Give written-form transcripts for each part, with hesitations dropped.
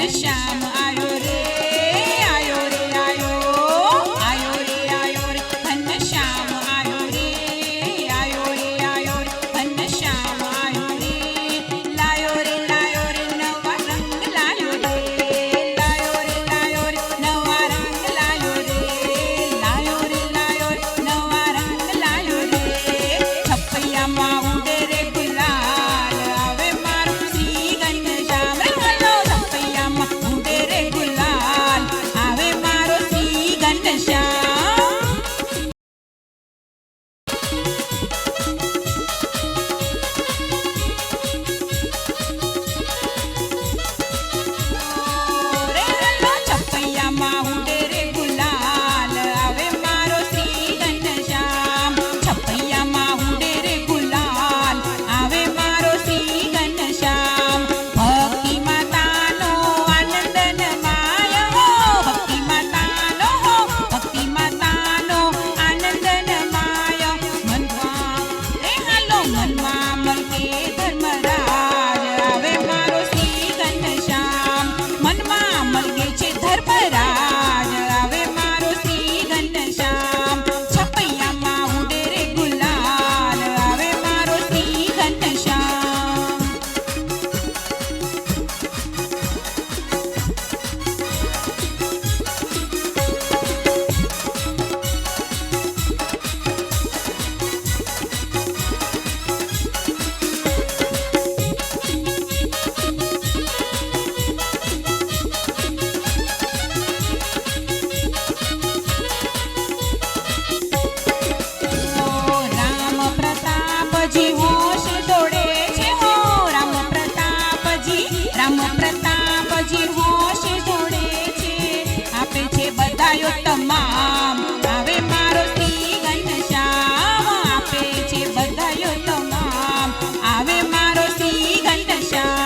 घनश्याम आयो रे, आयो रे आयो, आयो रे आयो रे घनश्याम आयो रे, आयो रे आयो रे घनश्याम आयो रे, लायो रे नवा रंग लायो रे, लायो रे नवा रंग लायो रे, लायो रे नवा रंग लायो रे, छपैया माँ उड़े रे गुलाल आवे मारो श्री घनश्याम रे, हलो छपैया माँ उड़े रे गुलाल आवे मारो श्री घनश्याम। रे हलो छपैया माँ उड़े रे गुलाल आवे मारो श्री घनश्याम, छपैया माँ उड़े रे गुलाल आवे मारो श्री घनश्याम। भक्ति मातानो आनंदन माय हो, भक्ति मातानो आनंदन माय, मनवा रे हालो मनवा मलके धर्मराज आवे मारो श्री घनश्याम, मनवा मलके छे धर्मराज आवे मारो श्री घनश्याम, छपैया माँ उड़े रे गुलाल आवे मारो श्री घनश्याम। राम प्रतापजी होश दौड़े छे हो, राम प्रतापजी होश दौड़े छे, आपे छे बधायो तमाम आवे मारो श्री घनश्याम, आपे छे बधायो तमाम आवे मारो श्री घनश्याम।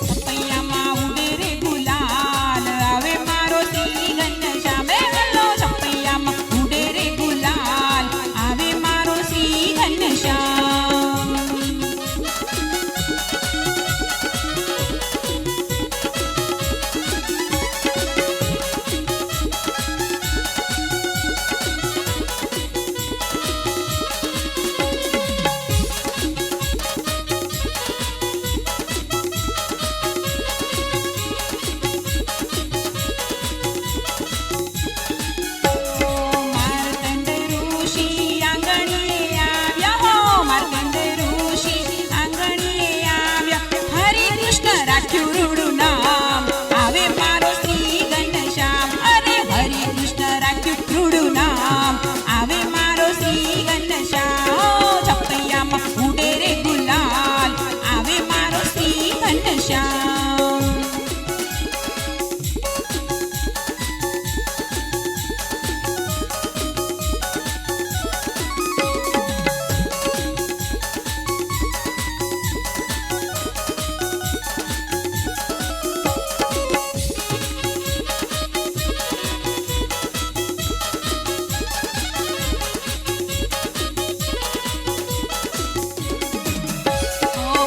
छपैया माँ उड़े रे गुलाल आवे मारो श्री घनश्याम रे, हलो छपैया माँ उड़े रे गुलाल आवे मारो श्री घनश्याम। मार्कंड ऋषि आंगणीए આવ્યા હો, માર્કંડ ઋષિ આંગણીએ આવ્યા, હરે કૃષ્ણ રાખ્યું રૂડું નામ આવે મારો શ્રી ઘનશ્યામ, અરે હરે કૃષ્ણ રાખ્યું રૂડું નામ આવે મારો શ્રી ઘનશ્યામ। છપૈયા માં ઉડે રે ગુલાલ આવે મારો શ્રી ઘનશ્યામ।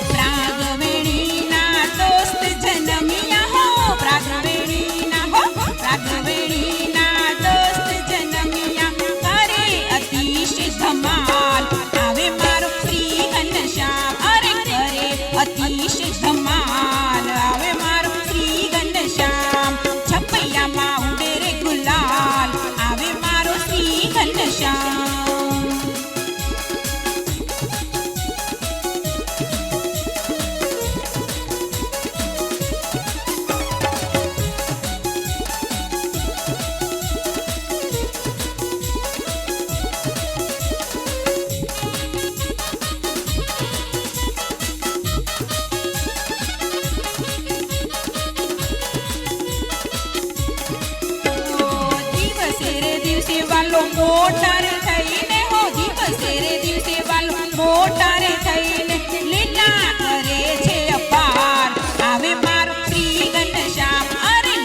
प्रागवेणीना दोस्त जनमिया हो, प्रागवेणीना दोस्त जनमिया, करे अतिशय धमाल आवे मारो श्री घनश्याम, अरे करे अतिशय धमाल आवे मारो श्री घनश्याम, छपैया माँ उड़े रे गुलाल आवे मारो श्री घनश्याम। દિવસે વાલો મોટા રે થઈને હો, દિવસે રે દિવસે વાલો મોટા રે થઈને લીલા કરે છે અપાર આવે મારો શ્રી ઘનશ્યામ, અરે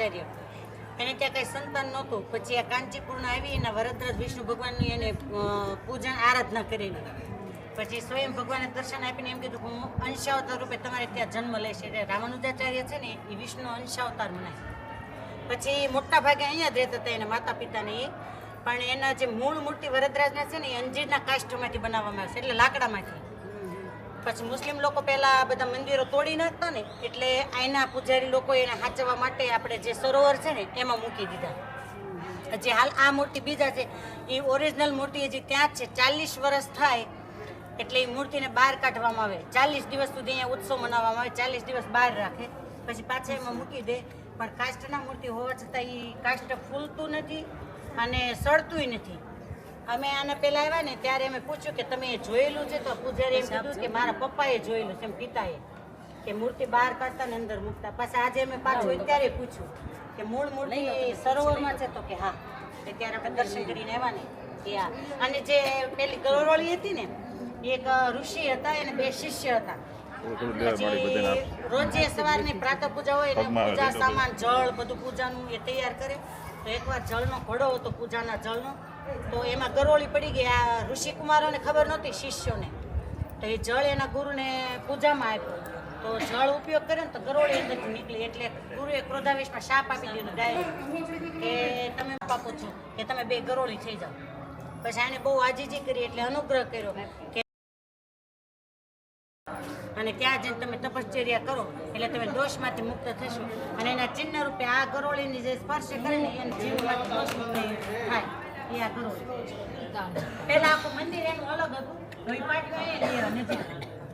આચાર્ય, એને ત્યાં કઈ સંતાન નહોતું. પછી આ કાંચીપુરના આવી એના વરદરાજ વિષ્ણુ ભગવાનની એને પૂજા આરાધના કરેલી. પછી સ્વયં ભગવાને દર્શન આપીને એમ કીધું કે હું અંશાવતાર રૂપે તમારે ત્યાં જન્મ લેશે. એટલે રામાનુજાચાર્ય છે ને એ વિષ્ણુ અંશાવતાર મનાય. પછી મોટા ભાગે અહીંયા જ રહેતા હતા એના માતા પિતાને એ, પણ એના જે મૂળ મૂર્તિ વરદરાજના છે ને એ અંજીરના કાષ્ઠમાંથી બનાવવામાં આવે છે, એટલે લાકડામાંથી. પછી મુસ્લિમ લોકો પહેલાં બધા મંદિરો તોડી નાખતા ને, એટલે અહીંના પૂજારી લોકો એને સાચવવા માટે આપણે જે સરોવર છે ને એમાં મૂકી દીધા. જે હાલ આ મૂર્તિ બીજા છે એ ઓરિજિનલ મૂર્તિ હજી ત્યાં જ છે. 40 વર્ષ થાય એટલે એ મૂર્તિને બહાર કાઢવામાં આવે. 40 દિવસ સુધી અહીંયા ઉત્સવ મનાવવામાં આવે. 40 દિવસ બહાર રાખે, પછી પાછા એમાં મૂકી દે. પણ કાષ્ઠના મૂર્તિ હોવા છતાં એ કાષ્ઠ ફૂલતું નથી અને સડતુંય નથી. અમે આને પહેલાં આવ્યા ને ત્યારે અમે પૂછ્યું કે તમે એ જોયેલું છે? તો પૂજારી એમ કીધું કે મારા પપ્પાએ જોયેલું છે, એમ પિતાએ, કે મૂર્તિ બહાર કાઢતા ને અંદર મૂકતા. પછી આજે અમે પાછું અત્યારે પૂછ્યું કે મૂળ મૂર્તિ સરોવરમાં છે? તો કે હા. ત્યારે આપણે દર્શન કરીને આવ્યા ને એ આ. અને જે પેલી ગરોળી હતી ને, એક ઋષિ હતા, એને 2 શિષ્ય હતા. પછી રોજે સવારની પ્રાતઃ પૂજા હોય ને, પૂજા સામાન, જળ, બધું પૂજાનું એ તૈયાર કરે. તો એકવાર જળનો ઘડો હતો, પૂજાના જળનો, તો એમાં ગરોળી પડી ગઈ. આ ઋષિકુમારોને ખબર નહોતી, શિષ્યોને. તો એ જળ એના ગુરુને પૂજામાં આપ્યો. તો જળ ઉપયોગ કર્યો ને તો ગરોળી અંદરથી નીકળી. એટલે ગુરુએ ક્રોધાવેશમાં શાપ આપી દીધો ડાયરેક્ટ કે તમે આપો છો કે તમે 2 ગરોળી થઈ જાઓ. પછી આને બહુ આજીજી કરી એટલે અનુગ્રહ કર્યો કે અને ત્યાં જઈને તમે તપશ્ચર્યા કરો એટલે તમે દોષમાંથી મુક્ત થશો. અને એના ચિહ્ન રૂપે આ ગરોળીની જે સ્પર્શ કરે ને એને જીવમાંથી દોષ મુક્ત થાય. એ આ ગરોળી પહેલા આખું મંદિર એનું અલગ હતું.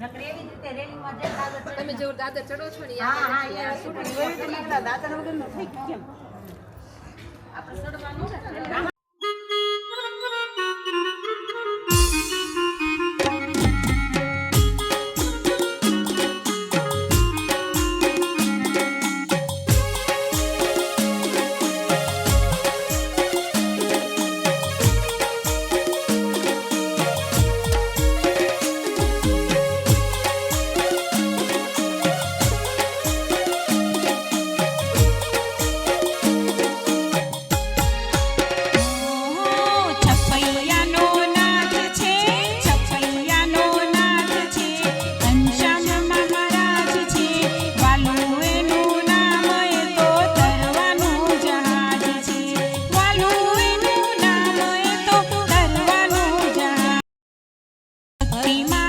નકરી એવી રીતે રેલીમાં જતા તમે જેવું દાદર ચડો છો ને દાદર વગર થઈ કેમ આપણે ચડવાનું. Be my